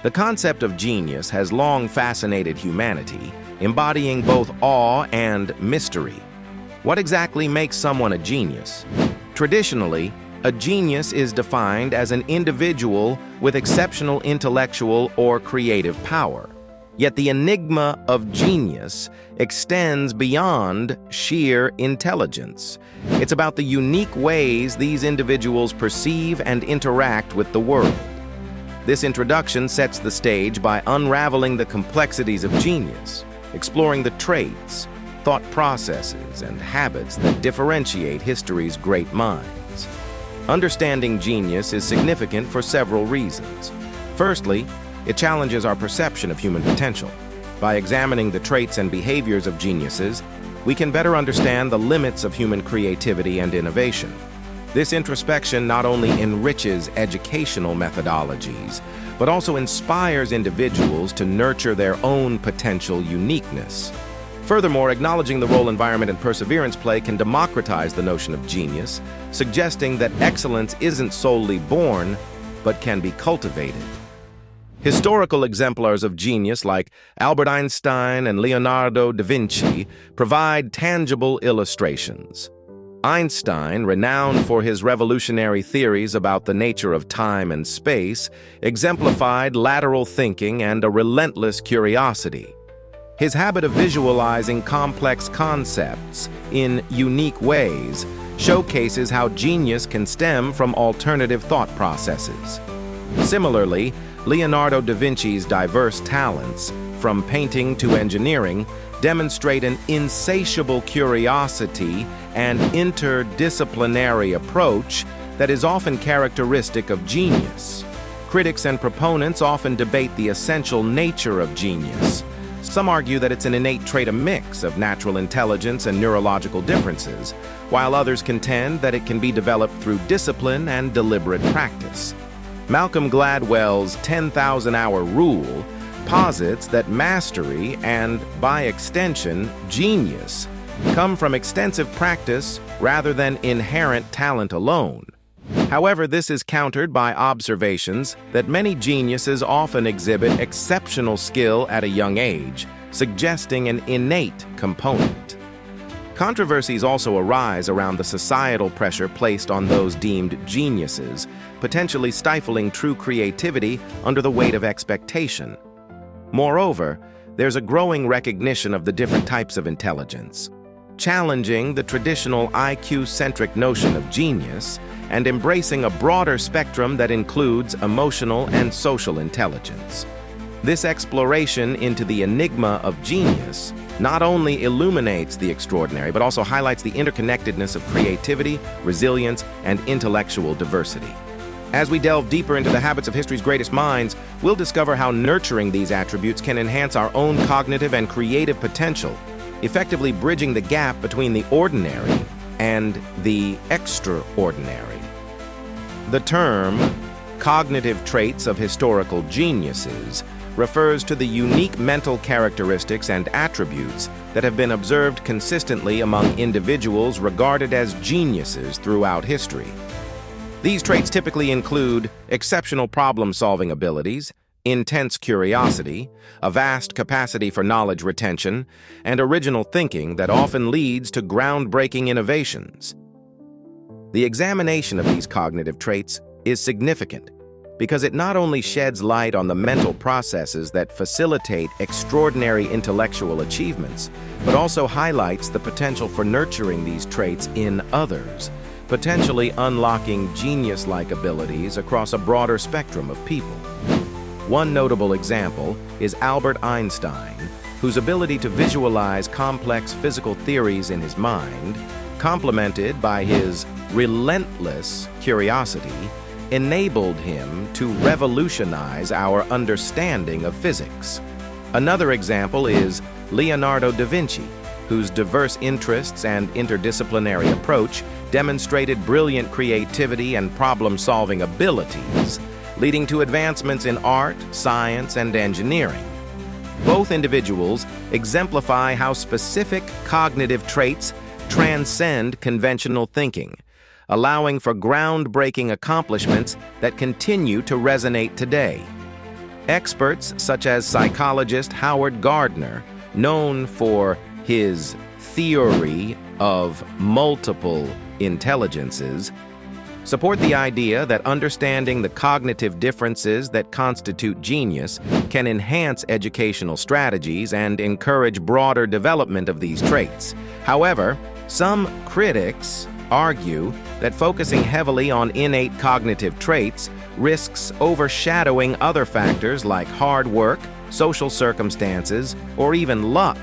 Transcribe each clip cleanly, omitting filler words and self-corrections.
The concept of genius has long fascinated humanity, embodying both awe and mystery. What exactly makes someone a genius? Traditionally, a genius is defined as an individual with exceptional intellectual or creative power. Yet the enigma of genius extends beyond sheer intelligence. It's about the unique ways these individuals perceive and interact with the world. This introduction sets the stage by unraveling the complexities of genius, exploring the traits, thought processes, and habits that differentiate history's great minds. Understanding genius is significant for several reasons. Firstly, it challenges our perception of human potential. By examining the traits and behaviors of geniuses, we can better understand the limits of human creativity and innovation. This introspection not only enriches educational methodologies, but also inspires individuals to nurture their own potential uniqueness. Furthermore, acknowledging the role environment and perseverance play can democratize the notion of genius, suggesting that excellence isn't solely born, but can be cultivated. Historical exemplars of genius like Albert Einstein and Leonardo da Vinci provide tangible illustrations. Einstein, renowned for his revolutionary theories about the nature of time and space, exemplified lateral thinking and a relentless curiosity. His habit of visualizing complex concepts in unique ways showcases how genius can stem from alternative thought processes. Similarly, Leonardo da Vinci's diverse talents, from painting to engineering, demonstrate an insatiable curiosity and interdisciplinary approach that is often characteristic of genius. Critics and proponents often debate the essential nature of genius. Some argue that it's an innate trait, a mix of natural intelligence and neurological differences, while others contend that it can be developed through discipline and deliberate practice. Malcolm Gladwell's 10,000-hour rule posits that mastery and, by extension, genius come from extensive practice rather than inherent talent alone. However, this is countered by observations that many geniuses often exhibit exceptional skill at a young age, suggesting an innate component. Controversies also arise around the societal pressure placed on those deemed geniuses, potentially stifling true creativity under the weight of expectation. Moreover, there's a growing recognition of the different types of intelligence, challenging the traditional IQ-centric notion of genius and embracing a broader spectrum that includes emotional and social intelligence. This exploration into the enigma of genius not only illuminates the extraordinary, but also highlights the interconnectedness of creativity, resilience, and intellectual diversity. As we delve deeper into the habits of history's greatest minds, we'll discover how nurturing these attributes can enhance our own cognitive and creative potential, effectively bridging the gap between the ordinary and the extraordinary. The term cognitive traits of historical geniuses refers to the unique mental characteristics and attributes that have been observed consistently among individuals regarded as geniuses throughout history. These traits typically include exceptional problem-solving abilities, intense curiosity, a vast capacity for knowledge retention, and original thinking that often leads to groundbreaking innovations. The examination of these cognitive traits is significant because it not only sheds light on the mental processes that facilitate extraordinary intellectual achievements, but also highlights the potential for nurturing these traits in others, potentially unlocking genius-like abilities across a broader spectrum of people. One notable example is Albert Einstein, whose ability to visualize complex physical theories in his mind, complemented by his relentless curiosity, enabled him to revolutionize our understanding of physics. Another example is Leonardo da Vinci, whose diverse interests and interdisciplinary approach demonstrated brilliant creativity and problem-solving abilities, leading to advancements in art, science, and engineering. Both individuals exemplify how specific cognitive traits transcend conventional thinking, allowing for groundbreaking accomplishments that continue to resonate today. Experts such as psychologist Howard Gardner, known for his theory of multiple intelligences, support the idea that understanding the cognitive differences that constitute genius can enhance educational strategies and encourage broader development of these traits. However, some critics argue that focusing heavily on innate cognitive traits risks overshadowing other factors like hard work, social circumstances, or even luck.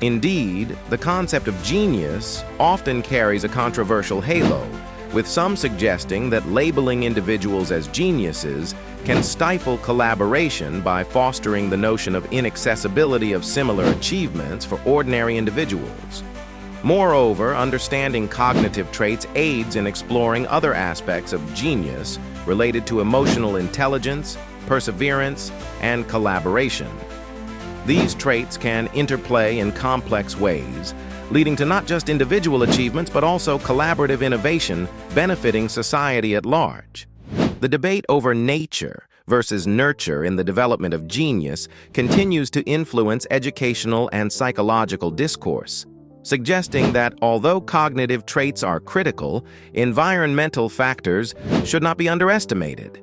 Indeed, the concept of genius often carries a controversial halo, with some suggesting that labeling individuals as geniuses can stifle collaboration by fostering the notion of inaccessibility of similar achievements for ordinary individuals. Moreover, understanding cognitive traits aids in exploring other aspects of genius related to emotional intelligence, perseverance, and collaboration. These traits can interplay in complex ways, leading to not just individual achievements but also collaborative innovation benefiting society at large. The debate over nature versus nurture in the development of genius continues to influence educational and psychological discourse, suggesting that although cognitive traits are critical, environmental factors should not be underestimated.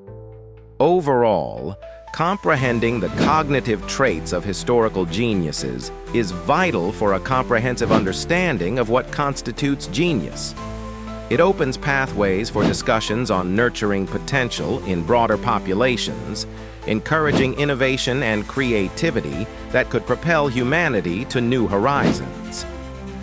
Overall, comprehending the cognitive traits of historical geniuses is vital for a comprehensive understanding of what constitutes genius. It opens pathways for discussions on nurturing potential in broader populations, encouraging innovation and creativity that could propel humanity to new horizons.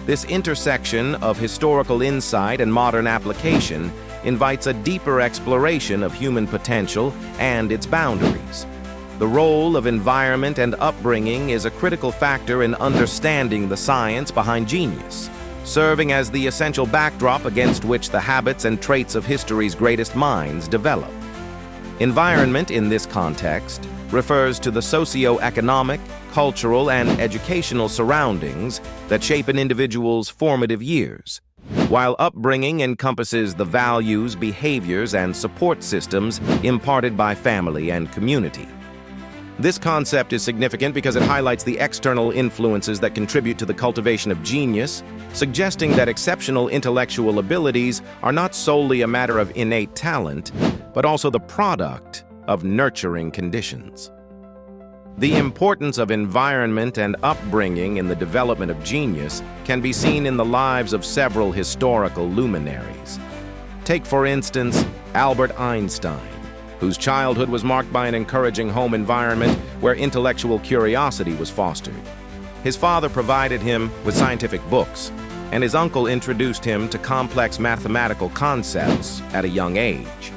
This intersection of historical insight and modern application invites a deeper exploration of human potential and its boundaries. The role of environment and upbringing is a critical factor in understanding the science behind genius, serving as the essential backdrop against which the habits and traits of history's greatest minds develop. Environment in this context refers to the socio-economic, cultural, and educational surroundings that shape an individual's formative years, while upbringing encompasses the values, behaviors, and support systems imparted by family and community. This concept is significant because it highlights the external influences that contribute to the cultivation of genius, suggesting that exceptional intellectual abilities are not solely a matter of innate talent, but also the product of nurturing conditions. The importance of environment and upbringing in the development of genius can be seen in the lives of several historical luminaries. Take, for instance, Albert Einstein, whose childhood was marked by an encouraging home environment where intellectual curiosity was fostered. His father provided him with scientific books, and his uncle introduced him to complex mathematical concepts at a young age.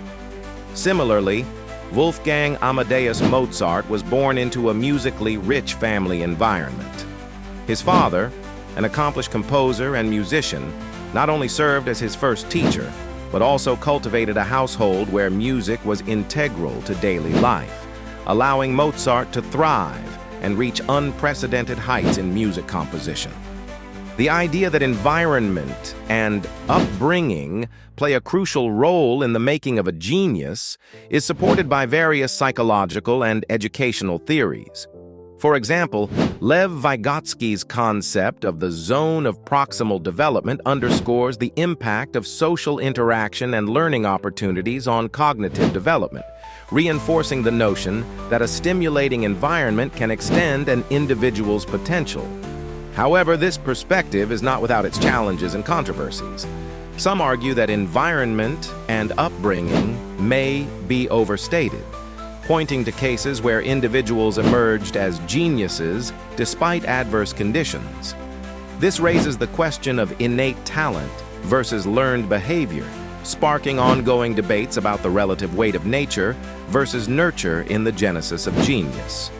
Similarly, Wolfgang Amadeus Mozart was born into a musically rich family environment. His father, an accomplished composer and musician, not only served as his first teacher, but also cultivated a household where music was integral to daily life, allowing Mozart to thrive and reach unprecedented heights in music composition. The idea that environment and upbringing play a crucial role in the making of a genius is supported by various psychological and educational theories. For example, Lev Vygotsky's concept of the zone of proximal development underscores the impact of social interaction and learning opportunities on cognitive development, reinforcing the notion that a stimulating environment can extend an individual's potential. However, this perspective is not without its challenges and controversies. Some argue that environment and upbringing may be overstated, pointing to cases where individuals emerged as geniuses despite adverse conditions. This raises the question of innate talent versus learned behavior, sparking ongoing debates about the relative weight of nature versus nurture in the genesis of genius.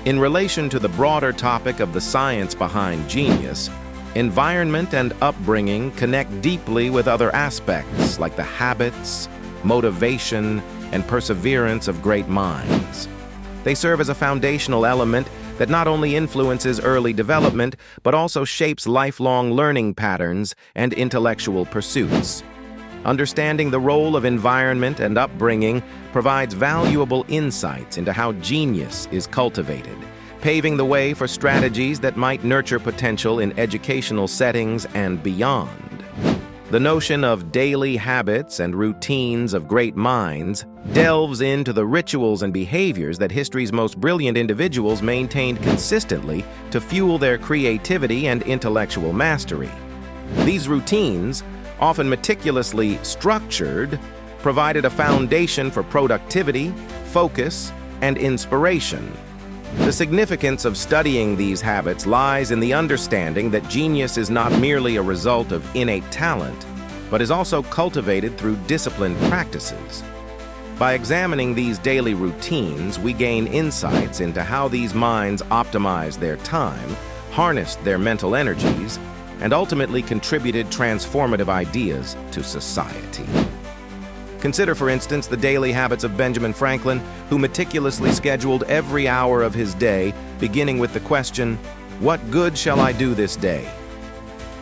In relation to the broader topic of the science behind genius, environment and upbringing connect deeply with other aspects like the habits, motivation, and perseverance of great minds. They serve as a foundational element that not only influences early development, but also shapes lifelong learning patterns and intellectual pursuits. Understanding the role of environment and upbringing provides valuable insights into how genius is cultivated, paving the way for strategies that might nurture potential in educational settings and beyond. The notion of daily habits and routines of great minds delves into the rituals and behaviors that history's most brilliant individuals maintained consistently to fuel their creativity and intellectual mastery. These routines, often meticulously structured, provided a foundation for productivity, focus, and inspiration. The significance of studying these habits lies in the understanding that genius is not merely a result of innate talent, but is also cultivated through disciplined practices. By examining these daily routines, we gain insights into how these minds optimized their time, harnessed their mental energies, and ultimately contributed transformative ideas to society. Consider, for instance, the daily habits of Benjamin Franklin, who meticulously scheduled every hour of his day, beginning with the question, "What good shall I do this day?"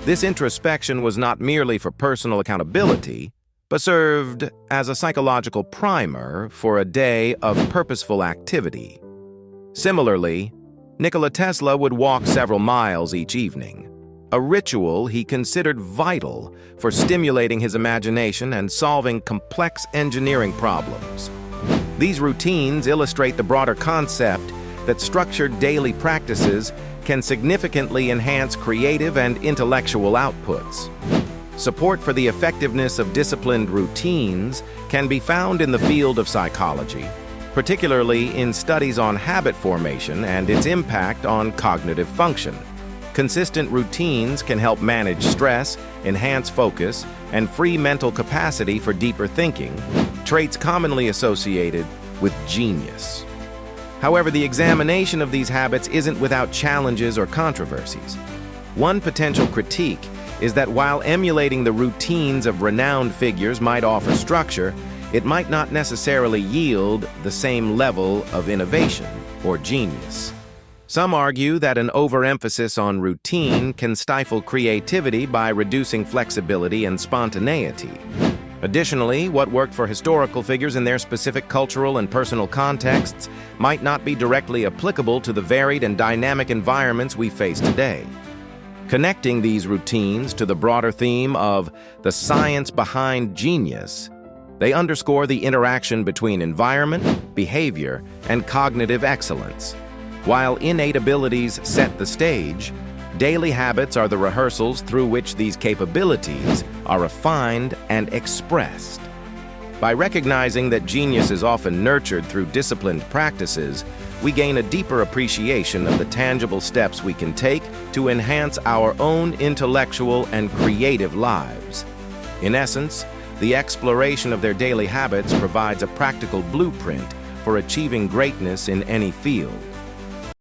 This introspection was not merely for personal accountability, but served as a psychological primer for a day of purposeful activity. Similarly, Nikola Tesla would walk several miles each evening, a ritual he considered vital for stimulating his imagination and solving complex engineering problems. These routines illustrate the broader concept that structured daily practices can significantly enhance creative and intellectual outputs. Support for the effectiveness of disciplined routines can be found in the field of psychology, particularly in studies on habit formation and its impact on cognitive function. Consistent routines can help manage stress, enhance focus, and free mental capacity for deeper thinking, traits commonly associated with genius. However, the examination of these habits isn't without challenges or controversies. One potential critique is that while emulating the routines of renowned figures might offer structure, it might not necessarily yield the same level of innovation or genius. Some argue that an overemphasis on routine can stifle creativity by reducing flexibility and spontaneity. Additionally, what worked for historical figures in their specific cultural and personal contexts might not be directly applicable to the varied and dynamic environments we face today. Connecting these routines to the broader theme of the science behind genius, they underscore the interaction between environment, behavior, and cognitive excellence. While innate abilities set the stage, daily habits are the rehearsals through which these capabilities are refined and expressed. By recognizing that genius is often nurtured through disciplined practices, we gain a deeper appreciation of the tangible steps we can take to enhance our own intellectual and creative lives. In essence, the exploration of their daily habits provides a practical blueprint for achieving greatness in any field.